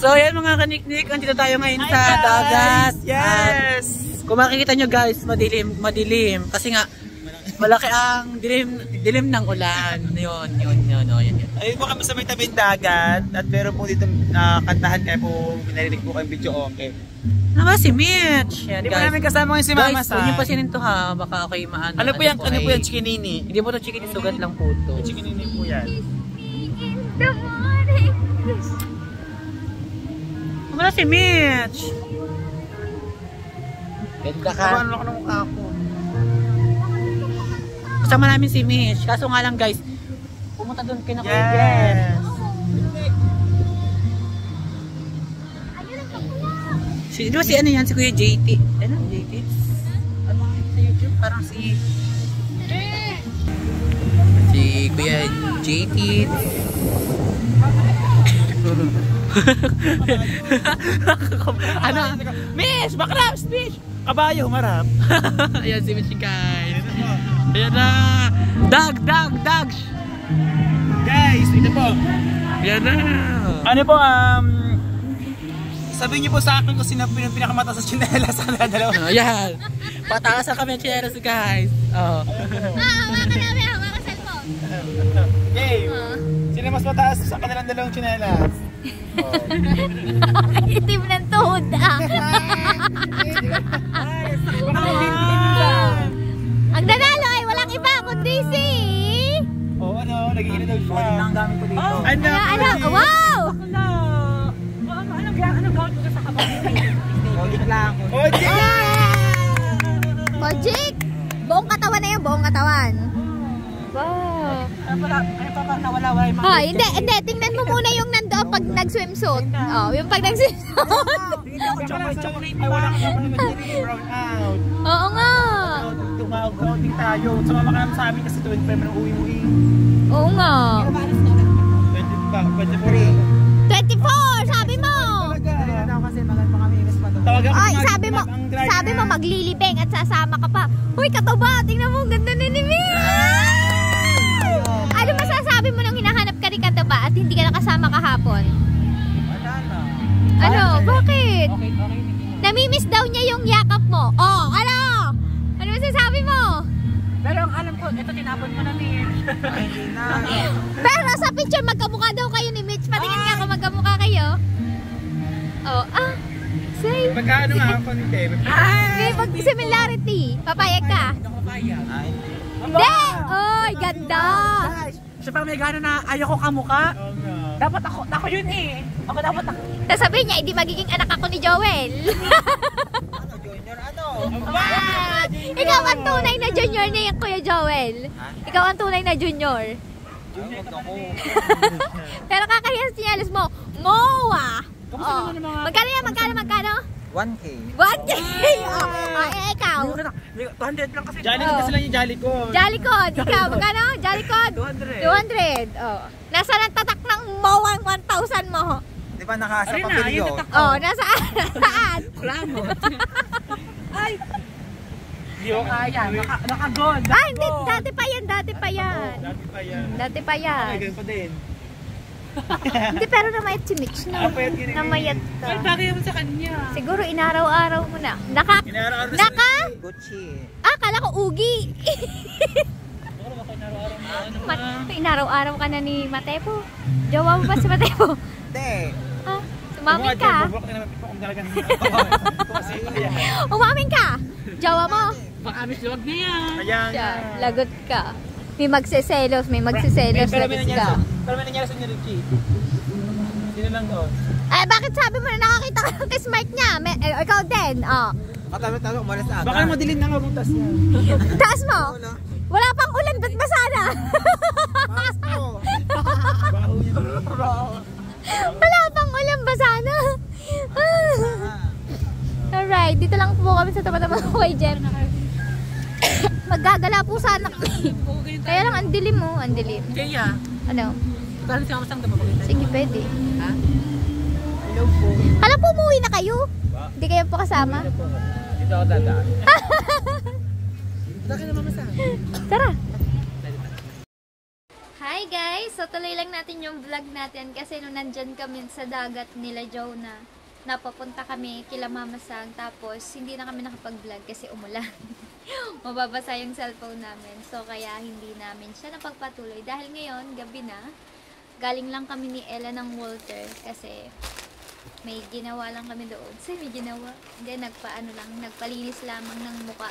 So yan mga kaniknik, andito tayo ngayon sa dagat. Yes! Kung makikita nyo guys, madilim. Kasi nga, malaki ang dilim ng ulan. Yun. Ayun po kami sa may tabing dagat. At meron po dito kantahan kaya po pinarinig po kayong video okay. Ano ba si Mitch? Yan Hindi po guys. namin kasama yung si Mama Guys, San. huwag niyo pasinin to ha. Baka kayo maano. Ano po yan chikinini? Hindi po to chicken, sugat lang po to. Chikinini po yan. Wala si Mitch. Ganda ka. Ano ako ng mukha ko? Kasama namin si Mitch. Kaso nga lang guys, pumunta doon kina Kuya Jen. Yes! Di ba si ano yan? Si Kuya JT. Ano? JT? Ano sa YouTube? Parang si Kuya JT. Ano? Miss! Bakrams! Miss! Kabayo, humarap. Ayan si Mitch guys. Ayan na. Dag! Guys, ito po. Ayan na. Ano po, sabihin niyo po sa akin kung sino pinakamataas sa chinela sa kanila dalawa. Ayan. Pataasan kami ang chineros guys. Oo. Marami ako makasal mo. Game! Sino mas mataas sa kanilang dalawang chinelas? Itim ng tuhod Ang nanalo ay walang iba kundi si... Oo, nag-iina daw siya. Ang dami ko dito. Ano? Wow! Anong gawin ko sa kapatid? Logik lang. Magic! Buong katawan na yun, buong katawan. Wow. Ano pa nawala yung mga... Hindi. Tingnan mo muna yung nandoon pag nag-swimsuit. Yung pag nag-swimsuit. Chocolate Ay, wala ka pa naman din brown out. Oo nga. Tumawag din tayo. Sumama ka naman sa amin kasi 25 na uwi-uwi. Oo nga. 24, sabi mo. Ay, sabi mo maglilibeng at sasama ka pa. Uy, katuba, tingnan mo, ganda na ni Mi. Ano masasabi mo nang hinahanap ka ni katuba at hindi ka nakasama kahapon? Ano? Bakit? Okay. Namimiss daw niya yung yakap mo. Oh, ano? Ano masasabi mo? Pero ang alam ko, ito tinapon mo na Mitch. Pero sa picture magkamukha daw kayo ni Mitch. Patingin nga kung magkamukha kayo. Oh, say. Magkano nga ako nito? May mag-similarity. Papayag ka? Hindi ako kaya. Hindi! Oy, ganda! Siya parang may gano'n na ayaw ko kamukha. Dapat ako yun eh. Ako. Tapos sabihin niya, hindi magiging anak ako ni Joel. Ikaw ang tunay na junior ni Kuya Joel. Ikaw ang tunay na junior. Pero kakahiyas sinyalis mo, Moa! Magkano yan? Magkano? 1K. 1K! Ikaw? 200 lang kasi. Jolly kasi lang yung Jolly ko. Jolly Code. Ikaw, magkano? Jolly Code? 200. Oh. Nasaan ang tatak ng Moa 1,000 mo? Di ba nakaasa pa video? Oh, nasaan? Nasaan? Klamo. Ay! Hindi ko kaya. Naka-gold. Hindi. Dati pa yan. Dati pa yan. Ay, ganun pa din. Hindi, pero namayat si Mitch na. Namayat ka. Ay, bagay naman sa kanya. Siguro inaraw-araw mo na. Gucci. Kala ko ugi. Inaraw-araw ka na ni Matepo. Jowa mo ba si Matepo? Hindi. Umamin ka. Umamin ka. Jowa mo. Pang-amis luwag na yan. Ayan. Lagot ka. May magsiselos lagot ka. Pero may nangyari sa inyo, Richie. Sino lang doon? Bakit sabi mo na nakakita ka ng smart niya? Ikaw din, Talo, umalas na. Baka madilim na nga butas niya. Taas mo? Wala pang ulan, ba't basa na? Baho niya. Wala pang ulan, basa na. Alright, dito lang po kami sa tapat-tapat ko kay Jem. Maggagala po sana. Kaya lang, ang dilim mo, ang dilim. Kaya? Ano? Galing siya kamasang damabagay. Sige, pwede. Ha? Hello po. Alam po, umuwi na kayo? Hindi kayo po kasama? Dito ako dadaan. Bakit naman masama? Tara. Hi guys! guys, so tuloy lang natin yung vlog natin kasi nung nandyan kami sa dagat nila Jonah, napapunta kami kila Mama Sang, tapos hindi na kami nakapag-vlog kasi umulan. Mababasa yung cellphone namin. So kaya hindi namin siya napagpatuloy dahil ngayon, gabi na. Galing lang kami ni Ella ng Walter kasi may ginawa lang kami doon. So may ginawa. Hindi, nagpalinis lamang ng muka.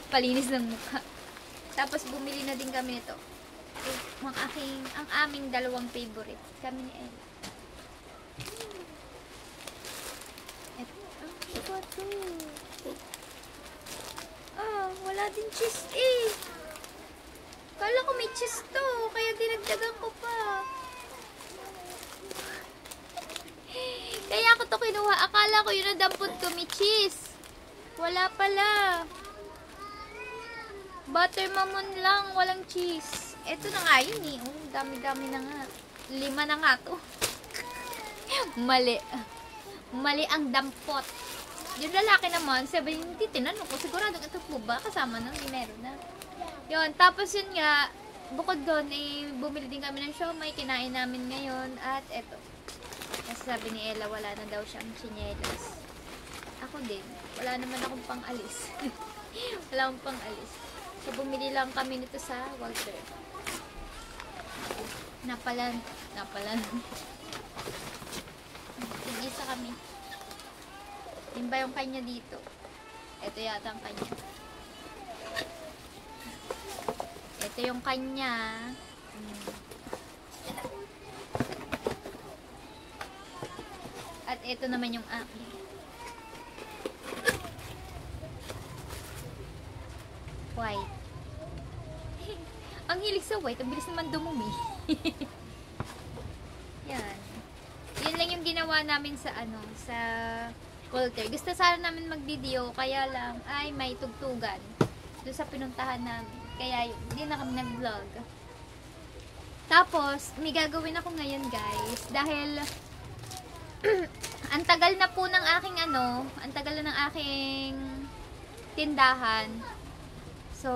Palinis ng muka. Tapos bumili na din kami nito. Ang aming dalawang favorite. Kami ni Ella. Ito. Wala din cheese eh. Kala ko may cheese to, kaya dinagdagan ko pa. Kaya ako to kinuha. Akala ko yun ang dampot ko, may cheese. Wala pala. Butter mamon lang, walang cheese. Ito na nga yun eh. Dami-dami na nga. 5 na nga to. Mali. Mali ang dampot. Yung lalaki naman, sabi, hindi tinanong ko. Sigurado ito po ba? Kasama na, may meron na. Yun, tapos yun nga, bukod doon, eh, bumili din kami ng siomai, kinain namin ngayon, at eto. Kasi sabi ni Ella, wala na daw siyang tsinelas. Ako din, wala naman akong pang-alis. Wala akong pang-alis. So, bumili lang kami nito sa Walter. Napalan. Tig-isa kami. Yun ba yung kanya dito? Ito yata ang kanya. Ito yung kanya. At ito naman yung akin. White. Ang hilig sa white. Ang bilis naman dumumi. Yan. Yun lang yung ginawa namin sa sa Walter. Gusto sana namin mag-video, kaya lang ay may tugtugan doon sa pinuntahan namin. Kaya hindi na kami nag-vlog. Tapos, may gagawin ako ngayon guys. Dahil ang tagal na po ng aking ang tagal na ng aking tindahan. So,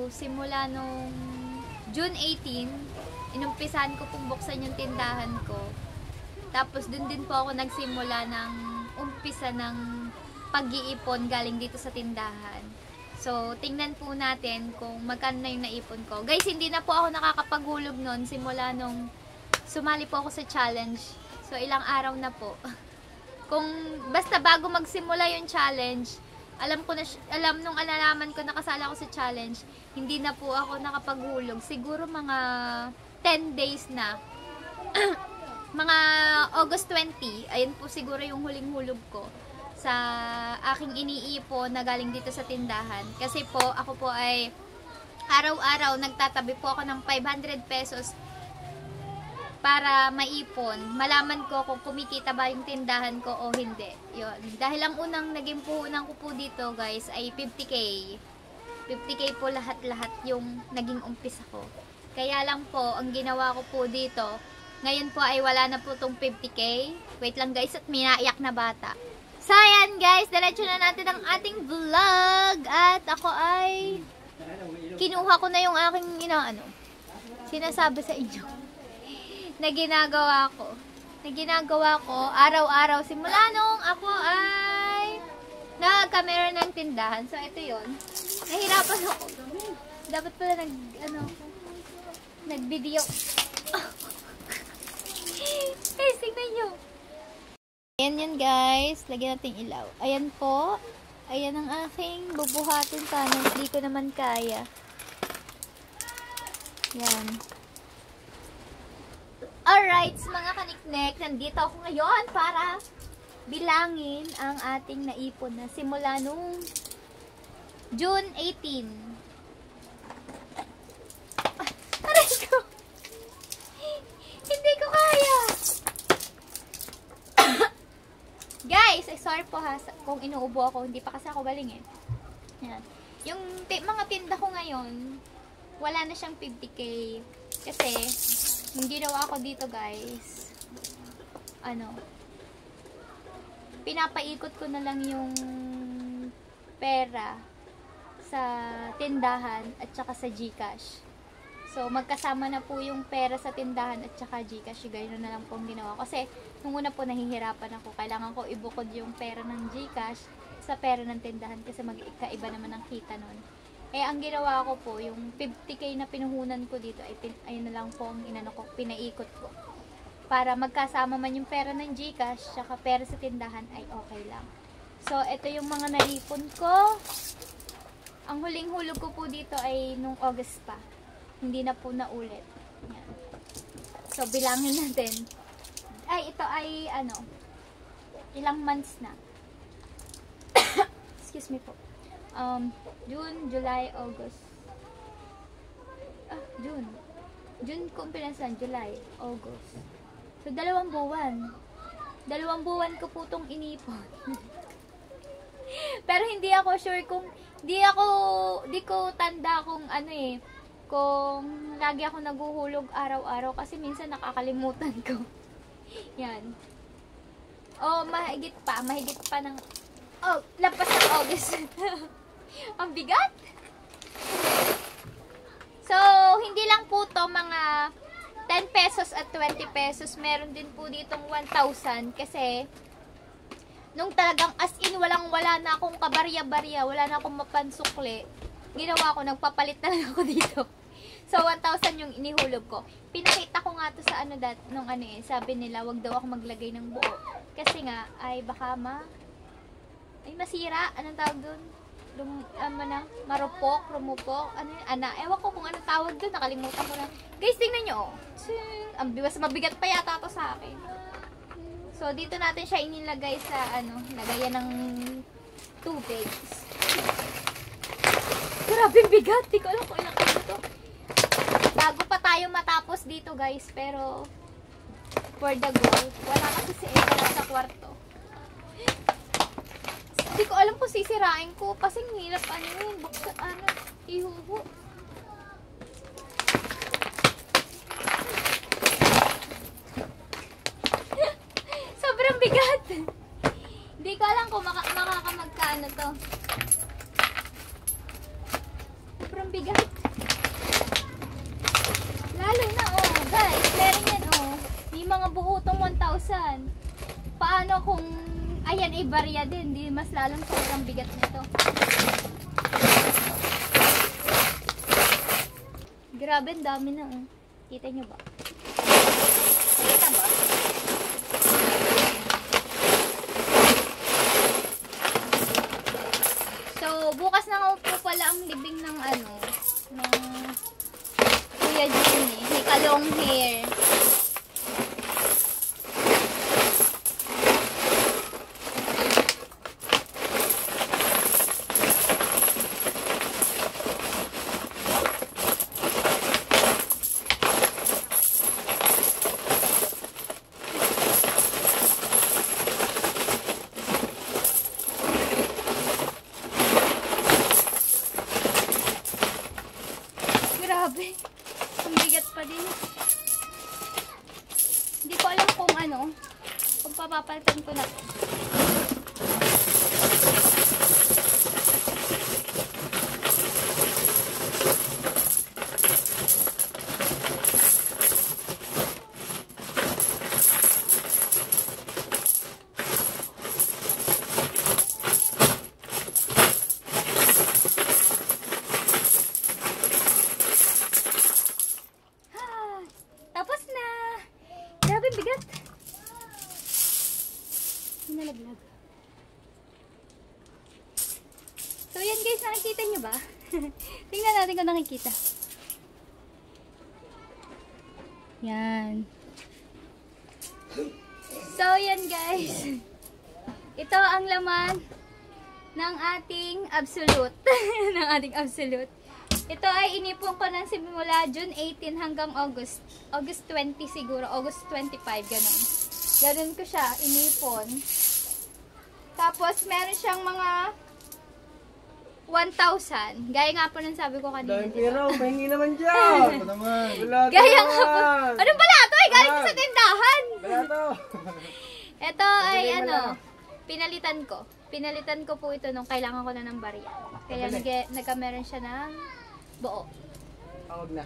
simula nung June 18, inumpisahan ko pong buksan yung tindahan ko. Tapos, dun din po ako nagsimula ng umpisa ng pag-iipon galing dito sa tindahan. So, tingnan po natin kung magkano na yung naipon ko. Guys, hindi na po ako nakakapaghulog nun simula nung sumali po ako sa challenge. So, ilang araw na po. Kung basta bago magsimula yung challenge, nung alalaman ko nakasala ako sa challenge, hindi na po ako nakapaghulog. Siguro mga 10 days na. Mga August 20, ayun po siguro yung huling hulog ko sa aking iniipon na galing dito sa tindahan. Kasi po, ako po ay araw-araw nagtatabi po ako ng 500 pesos para maipon. Malaman ko kung kumikita ba yung tindahan ko o hindi. Yun. Dahil ang unang naging puhunan ko po dito guys ay 50k. 50k po lahat-lahat yung naging umpisa ko. Kaya lang po, ang ginawa ko po dito, ngayon po ay wala na po tong 50k. Wait lang guys, at may naiyak na bata. So ayan guys, diretso na natin ang ating vlog. At ako ay kinuha ko na yung aking sinasabi sa inyo na ginagawa ko araw-araw simula nung ako ay nagkamera ng tindahan. So ito yon. Nahirapan ako. Dapat pala nag-video. Guys, tingnan nyo. Ayan yun guys. Lagyan natin ilaw. Ayan po. Ayan ang aking bubuhatin sana. Hindi ko naman kaya. Yan. Alright, mga kaniknek. Nandito ako ngayon para bilangin ang ating naipon na simula nung June 18. Aray ko! Hindi ko kaya! Guys, sorry po ha kung inuubo ako. Hindi pa kasi ako galing eh. Yan. Yung mga tinda ko ngayon, wala na siyang 50k. Kasi, yung ginawa ko dito guys, pinapaikot ko na lang yung pera sa tindahan at saka sa GCash. So, magkasama na po yung pera sa tindahan at saka GCash. Ganyan na lang po ang ginawa. Kasi, nung una po nahihirapan ako. Kailangan ko ibukod yung pera ng GCash sa pera ng tindahan kasi magkaiba naman ang kita nun. Eh, ang ginawa ko po, yung 50k na pinuhunan ko dito, ay ayun na lang po ang pinaikot ko. Para magkasama man yung pera ng GCash, saka pera sa tindahan, ay okay lang. So, ito yung mga naipon ko. Ang huling hulog ko po dito ay nung August pa. Hindi na po naulit. Yan. So, bilangin natin. Ay, ito ay, ilang months na. Excuse me po. June, July, August. June. June ko pinansan, July, August. So, 2 buwan. 2 buwan ko po itong inipon. Pero hindi ako sure kung, di ko tanda kung kung lagi ako naguhulog araw-araw kasi minsan nakakalimutan ko. Yan. Mahigit pa ng lampas ng August. Ang bigat. So, hindi lang po to mga 10 pesos at 20 pesos. Meron din po ditong 1,000 kasi nung talagang as in walang-wala na akong kabarya-barya, wala na akong mapansukli, ginawa ko, nagpapalit na lang ako dito. So, 1,000 yung inihulog ko. Pinakita ko nga to sa sabi nila, wag daw ako maglagay ng buo. Kasi nga, ay baka masira. Anong tawag dun? Marupok, rumupok, ewan ko kung anong tawag dun, nakalimutan ko na. Guys, tingnan nyo, ang mabigat pa yata to sa akin. So, dito natin siya inilagay sa, lagayan ng tubig. Grabe bigat, di ko alam kung ilang kilo to. Bago pa tayo matapos dito guys, pero for the goal, wala kasi si Eva sa kwarto. Hindi ko alam kung sisirain ko, kasi hirap ihuho. Sobrang bigat. Hindi ko alam kung makakamagkano to. Sobrang bigat. Lalo na, guys, meron yan, may mga buhutong 1,000. Paano kung, ayan, ibarya din, di mas lalong sobrang bigat nito. Grabe, ang dami na, Kita nyo ba? Kita ba? So, bukas na nga po pala ang libing ng ng Kuya Jimmy. May kalong hair. Grabe. Ang bigat pa din. Hindi ko alam kung kung papapalitan ko na to. Bigat. Nalaglag. So, yan guys, nakikita nyo ba? Tingnan natin kung nakikita. Yan. So, yan guys. Ito ang laman ng ating absolute. ng ating absolute. Ito ay inipon ko ng simula June 18 hanggang August 20 siguro, August 25, ganun. Ganun ko siya inipon. Tapos, meron siyang mga 1,000. Gaya nga po nang sabi ko kanina. Dahil pero, pahingi naman dyan. Gaya nga po. Anong balato? Ay, galing ko sa tindahan. Balato. Ito ay pinalitan ko. Pinalitan ko po ito nung kailangan ko na ng barya. Kaya nagkameron siya ng buo. Tawag na.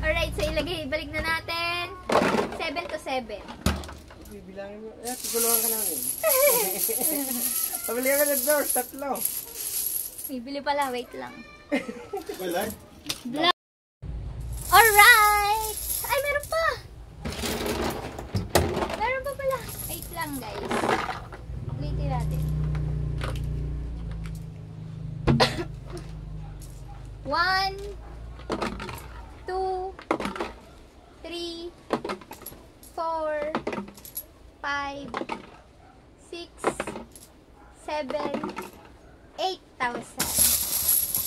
Alright, so balik na natin. 7 to 7. Bibilangin mo. Tutulungan ka namin. Pabili ka ng doors, 3. Bibili pala, wait lang. Wala? Alright! Ay, meron pa! Meron pa pala. Wait lang, guys. Ulitin natin. 1, 2, 3, 4, 5, 6, 7, 8,000.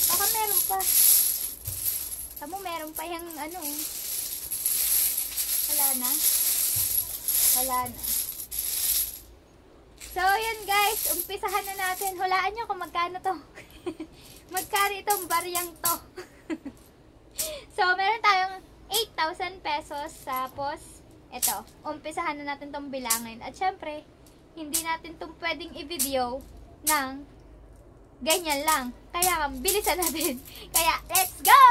Baka meron pa. Tamo, meron pa yung ano. Wala na. Wala na. So, yun guys. Umpisahan na natin. Hulaan nyo kung magkano to. Magkano itong baryang to. So, meron tayong 8,000 pesos. Tapos, ito. Umpisahan na natin tong bilangin. At syempre, hindi natin tong pwedeng i-video ng ganyan lang. Kaya, bilisan natin. Kaya, let's go!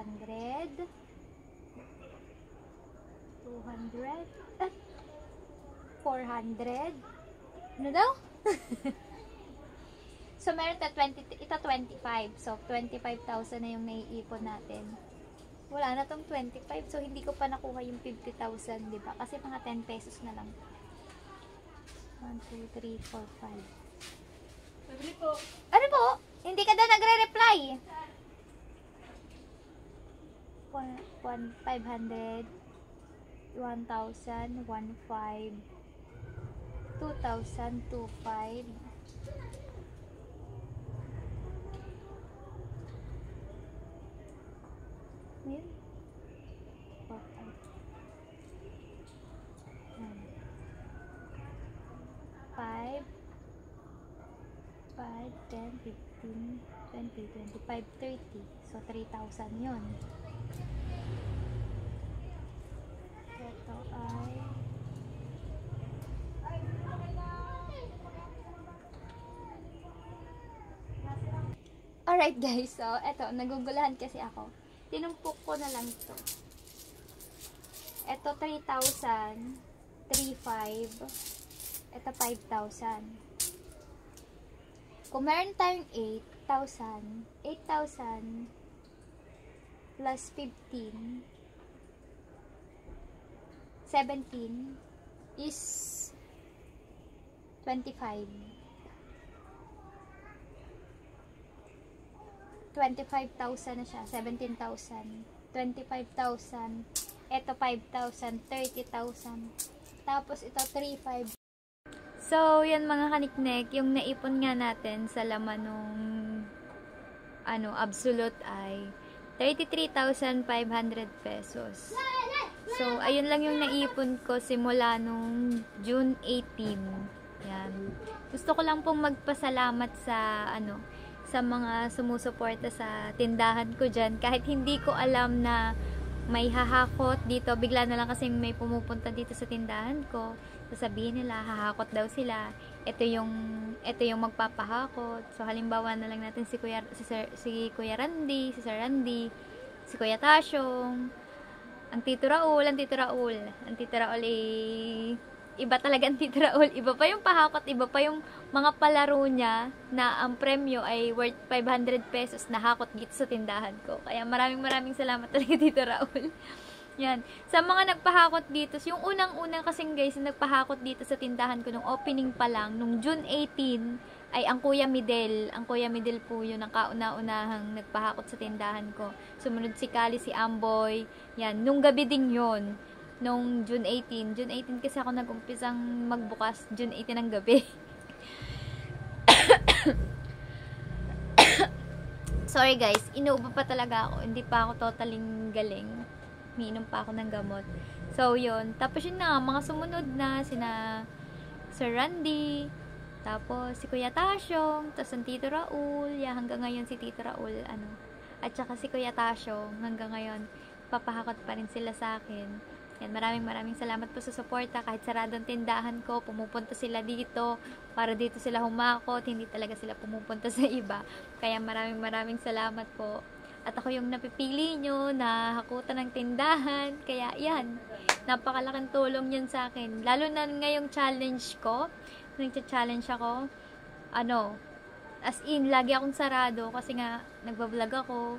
200, 400, ano daw? So, meron ito 25. So, 25,000 na yung naiipon natin. Wala na tong 25. So, hindi ko pa nakuha yung 50,000, di ba? Kasi mga 10 pesos na lang. 1, 2, 3, 4, 5. Pabili po. Ano po? Hindi ka daw nagre-reply. 500, 1,000, 1,500, 2,000, 2,500. Yun. 4, 5, 10, 15, 20, 25, 30. So, 3,000 yun. Ito ay alright guys, so eto, nagugulahan kasi ako. Tinumpok ko na lang ito. Ito 3,000, 3,500, ito 5,000. Kung meron tayong 8,000, 8,000 plus 15, 17 is 25. 25,000 na siya. 17,000. 25,000. Ito 5,000. 30,000. Tapos ito 3,500. So, yan mga kaniknek, yung naipon nga natin sa laman nung absolute ay 33,500 pesos. So, ayun lang yung naipon ko simula nung June 18. Yan. Gusto ko lang pong magpasalamat sa sa mga sumusuporta sa tindahan ko dyan. Kahit hindi ko alam na may hahakot dito, bigla na lang kasi may pumupunta dito sa tindahan ko. Sasabihin nila, hahakot daw sila. Ito yung magpapahakot. So, halimbawa na lang natin si Kuya Randy, si Sir Randy, si Kuya Tasyong, ang Tito Raul iba talaga ang Tito Raul. Iba pa yung pahakot, iba pa yung mga palaro niya na ang premyo ay worth 500 pesos na hakot dito sa tindahan ko. Kaya maraming salamat talaga Tito Raul. Yan. Sa mga nagpahakot dito, yung unang-unang kasing guys, nagpahakot dito sa tindahan ko nung opening pa lang, nung June 18, ay ang Kuya Midel. Ang Kuya Midel po yun, ang kauna-unahang nagpahakot sa tindahan ko. Sumunod si Kali, si Amboy. Yan. Nung gabi din yun. Nung June 18. June 18 kasi ako nag-umpisang magbukas. June 18 ng gabi. Sorry guys, inuubo pa talaga ako. Hindi pa ako totaling galing. Miinom pa ako ng gamot. So, yun. Tapos yun na, mga sumunod na sina Sir Randy, tapos si Kuya Tasyong, tapos ang Tito Raul. Yeah, hanggang ngayon si Tito Raul, at saka si Kuya Tasyong, hanggang ngayon, papahakot pa rin sila sa akin. Yan, maraming salamat po sa suporta. Kahit saradong tindahan ko, pumupunta sila dito para dito sila humakot, hindi talaga sila pumupunta sa iba. Kaya maraming salamat po. At ako yung napipili nyo na hakutan ng tindahan. Kaya yan, napakalaking tulong yan sa akin. Lalo na ngayong challenge ko, nagcha-challenge ako, as in, lagi akong sarado kasi nga nagbablog ako.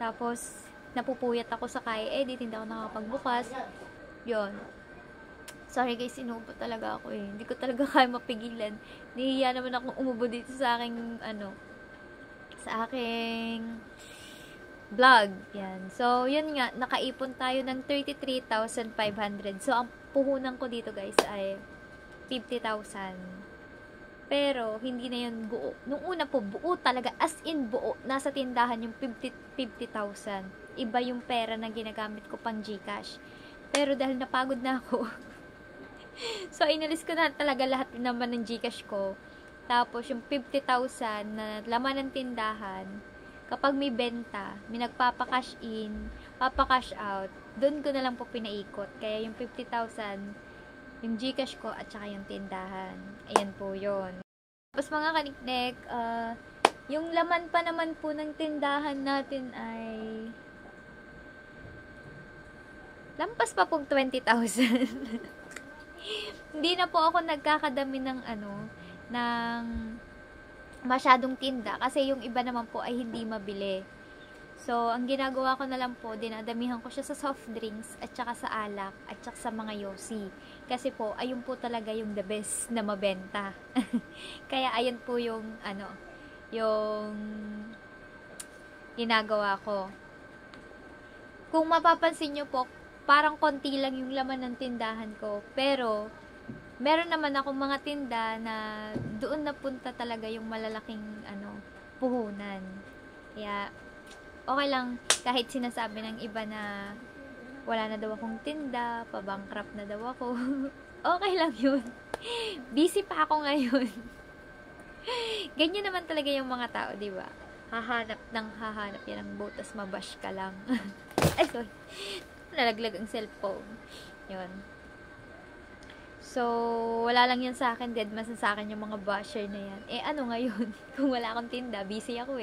Tapos napupuyat ako sa kaya edit, hindi ako nakapagbukas. Yun. Sorry guys, inuubo talaga ako eh. Hindi ko talaga kaya mapigilan. Nahihiya naman akong umubo dito sa aking, sa aking vlog. Yan. So, yun nga, nakaipon tayo ng 33,500. So, ang puhunan ko dito guys ay 50,000. Pero, hindi na yun buo. Nung una po, buo talaga. As in, buo. Nasa tindahan yung 50,000. Iba yung pera na ginagamit ko pang GCash. Pero dahil napagod na ako, so, inalis ko na talaga lahat naman ng GCash ko. Tapos, yung 50,000 na laman ng tindahan, kapag may benta, may nagpapakash in, papakash out, doon ko na lang po pinaikot. Kaya yung 50,000, yung GCash ko, at saka yung tindahan. Ayan po yun. Tapos mga kaniknek, yung laman pa naman po ng tindahan natin ay lampas pa pong 20,000. Hindi na po ako nagkakadami ng ng masyadong tinda kasi yung iba naman po ay hindi mabili. So, ang ginagawa ko na lang po, dinadamihan ko siya sa soft drinks at saka sa alak at saka sa mga yosi. Kasi po, ayun po talaga yung the best na mabenta. Kaya ayun po yung yung ginagawa ko. Kung mapapansin nyo po, parang konti lang yung laman ng tindahan ko. Pero, meron naman akong mga tinda na doon napunta talaga yung malalaking puhunan. Kaya, okay lang kahit sinasabi ng iba na wala na daw akong tinda, pabankrupt na daw ako. Okay lang yun. Busy pa ako ngayon. Ganyan naman talaga yung mga tao, di ba? Hahanap yan ng butas, mabash ka lang. Ay, sorry. Nalaglag ang cellphone. Yun. So, wala lang yan sa akin. Dead man sa akin yung mga basher na yan. Ano ngayon? Kung wala akong tinda, busy ako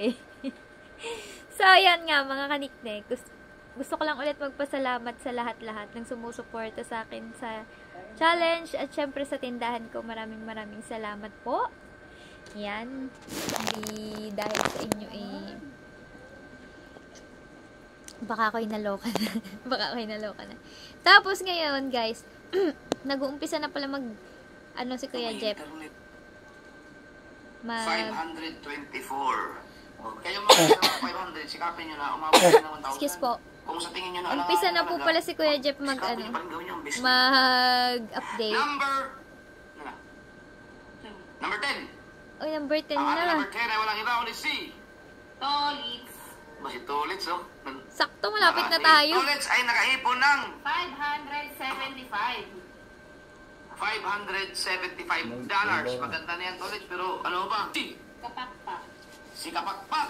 So, ayan nga mga kaniknek. Gusto ko lang ulit magpasalamat sa lahat-lahat ng sumusuporta sa akin sa challenge at syempre sa tindahan ko. Maraming salamat po. Yan. Hindi dahil sa inyo baka ako'y naloka na. Tapos ngayon, guys, nag-uumpisa na pala si Kuya Jeff. 524. Kayo mga 500, sikapin nyo na umabot na 1,000. Excuse po. Kung sa tingin nyo na umpisa na po pala si Kuya Jeff mag-update. Number 10. Oh, number 10 Ang na. number 10 ay walang iba kundi si Tolits. Ba si Tolits, oh? Sakto, malapit na tayo. Tolits ay nakaipon ng $575. Maganda na yan, Tolits. Pero ano ba? Si Kapakpak.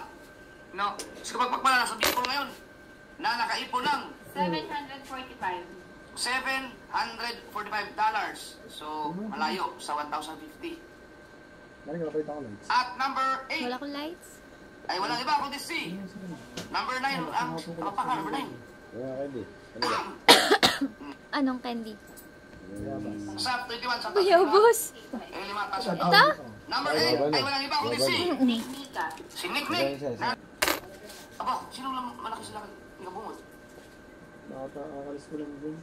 No, si Kapakpak pala nasa Bicol ngayon. Na nakaipon ng $745. So, malayo sa 1,050. At number 8 Wala akong lights. ay walang iba kundi si number 9. Ang Kapakpak ka, number 9. Anong candy? Sa 21 sa Kuya Boss. Ito? Number 8 ay walang iba kundi si Nick. Aba, sino lang malaki sila nabungod? Nakakalis ko lang din.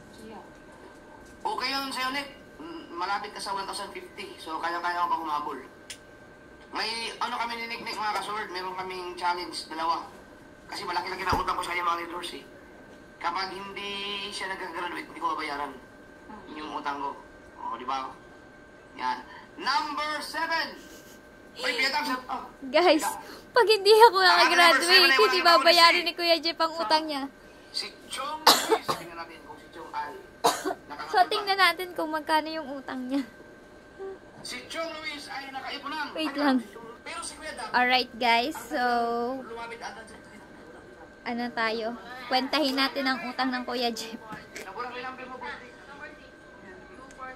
Okay yun sa'yo, Nick. Malapit ka sa 1,050. So, kaya-kaya ko pa humabol. May kami ni Nick mga kasword. Meron kaming challenge, 2. Kasi malaki-laki na utang ko sa kanya mga leaders Kapag hindi siya nag-graduate, hindi ko babayaran. Yun yung utang ko. O, di ba? Yan. Number 7. Ay, piyatang siya. Guys, pag hindi ako nakagraduate, hindi babayaran ni Kuya Jeff ang utang niya. Si Chong Luis. Tingnan natin kung si Chong ay So, tingnan natin kung magkano yung utang niya. Si Chong Luis ay nakaipon ng. Wait lang. Pero si Kuya Dam, Alright, guys. So, lumapit ata siya. tayo? Kwentahin natin ang utang ng Kuya Jeff. Nabulang may number mo, Busti.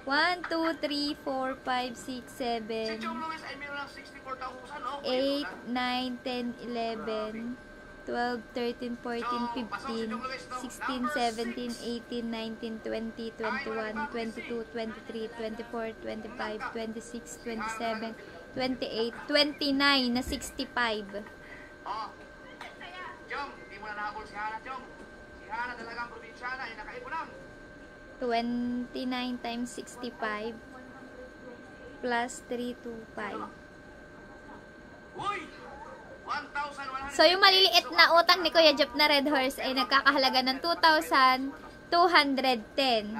1, 2, 3, 4, 5, 6, Si 7, Chong Luis ay meron ng 64,000, oh. 8, 9, 10, 11, 12, 13, 14, 15, 16, 17, 18, 19, 20, 21, 22, 23, 24, 25, 26, 27, 28, 29 na 65. Oh. Chong, hindi mo na nahabol si Hana, Chong. Si Hana talagang probinsyana ay nakaipon ng. 29 times 65 plus 325. Uy! 1,100. So, yung maliliit na utang ni Kuya Jeff na Red Horse ay nagkakahalaga ng 2,210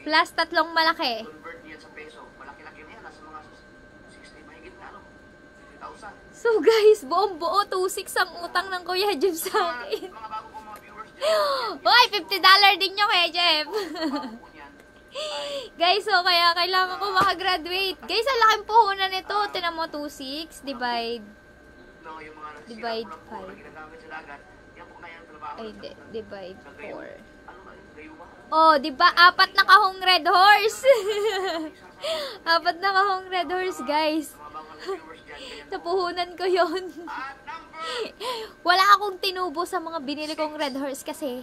plus tatlong malaki. Convert niyan sa peso. Malaki-laki niya. Nasa mga 60 mahigit na, 60,000. So, guys, buong-buo 2,600 ang utang ng Kuya Jeff sa akin. Mga bago po mga viewers dyan. Hoy, $50 din nyo, Kuya Jeff. Bago po niyan. Guys, so kaya kailangan ko makagraduate. Guys, ang laking puhunan nito. Tinan mo, 2,600 divide. No, yung mga Divide sirap-ulap po 5. na ginagamit sa dagat. Yan po na yan trabaho. Ay, divide 4. Ano ba yung gayo ba? Oh, di ba? 4 na kahong Red Horse. 4 na kahong Red Horse, guys. Mga bago mga viewers dyan. Ganyan. Napuhunan ko yon. At number Wala akong tinubo sa mga binili kong Red Horse kasi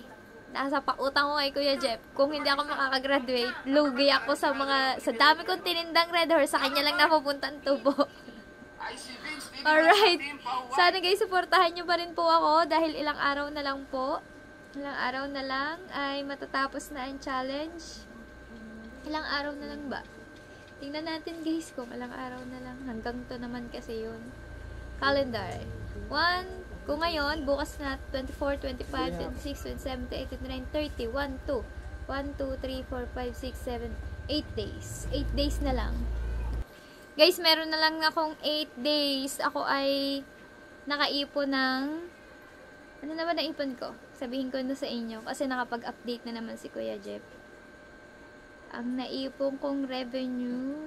nasa pautang ko kay Kuya Jeff. Kung hindi ako makakagraduate, lugi ako sa dami kong tinindang Red Horse, sa kanya lang napupunta ang tubo. Alright. Sana guys, supportahan nyo pa rin po ako dahil ilang araw na lang po. Ilang araw na lang ay matatapos na ang challenge. Ilang araw na lang ba? Tingnan natin guys kung ilang araw na lang. Hanggang to naman kasi yun. Calendar. 1, kung ngayon, bukas na 24, 25, 26, 27, 28, 29, 30, 1, 2, 3, 4, 5, 6, 7, 8 days. 8 days na lang. Guys, meron na lang akong 8 days. Ako ay nakaipon ng, ano naman naipon ko? Sabihin ko na sa inyo, kasi nakapag-update na naman si Kuya Jeff. Ang naipon kong revenue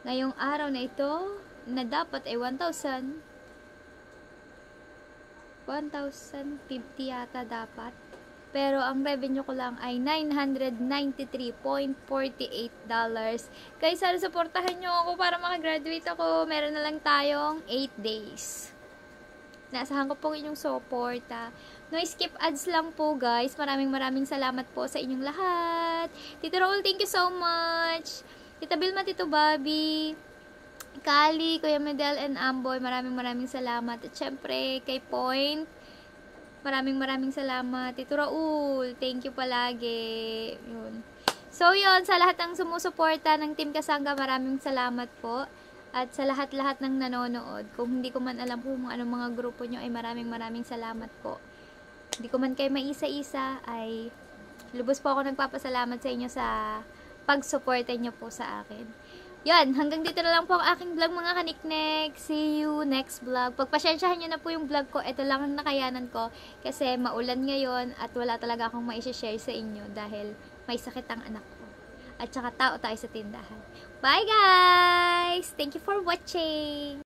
ngayong araw na ito, na dapat ay 1,050 yata dapat. Pero ang revenue ko lang ay $993.48. Guys, sana supportahan nyo ako para makagraduate ako. Meron na lang tayong 8 days. Naasahan ko pong inyong suporta. No skip ads lang po guys. Maraming salamat po sa inyong lahat. Tito Raul, thank you so much. Tita Vilma, Tito Bobby, Kali, Kuya Medel, and Amboy, maraming salamat. At syempre, kay Point, maraming salamat. Tito Raul, thank you palagi. Yun. So, yun, sa lahat ng sumusuporta ng Team Kasangga, maraming salamat po. At sa lahat-lahat ng nanonood, kung hindi ko man alam kung anong mga grupo nyo, ay maraming salamat po. Hindi ko man kayo maisa-isa, ay lubos po ako nagpapasalamat sa inyo sa pag-suporta nyo po sa akin. Yan, hanggang dito na lang po ang aking vlog mga kaniknek. See you next vlog. Pagpasensyahan nyo na po yung vlog ko. Ito lang ang nakayanan ko kasi maulan ngayon at wala talaga akong maisha-share sa inyo dahil may sakit ang anak ko. At saka tao tayo sa tindahan. Bye guys! Thank you for watching!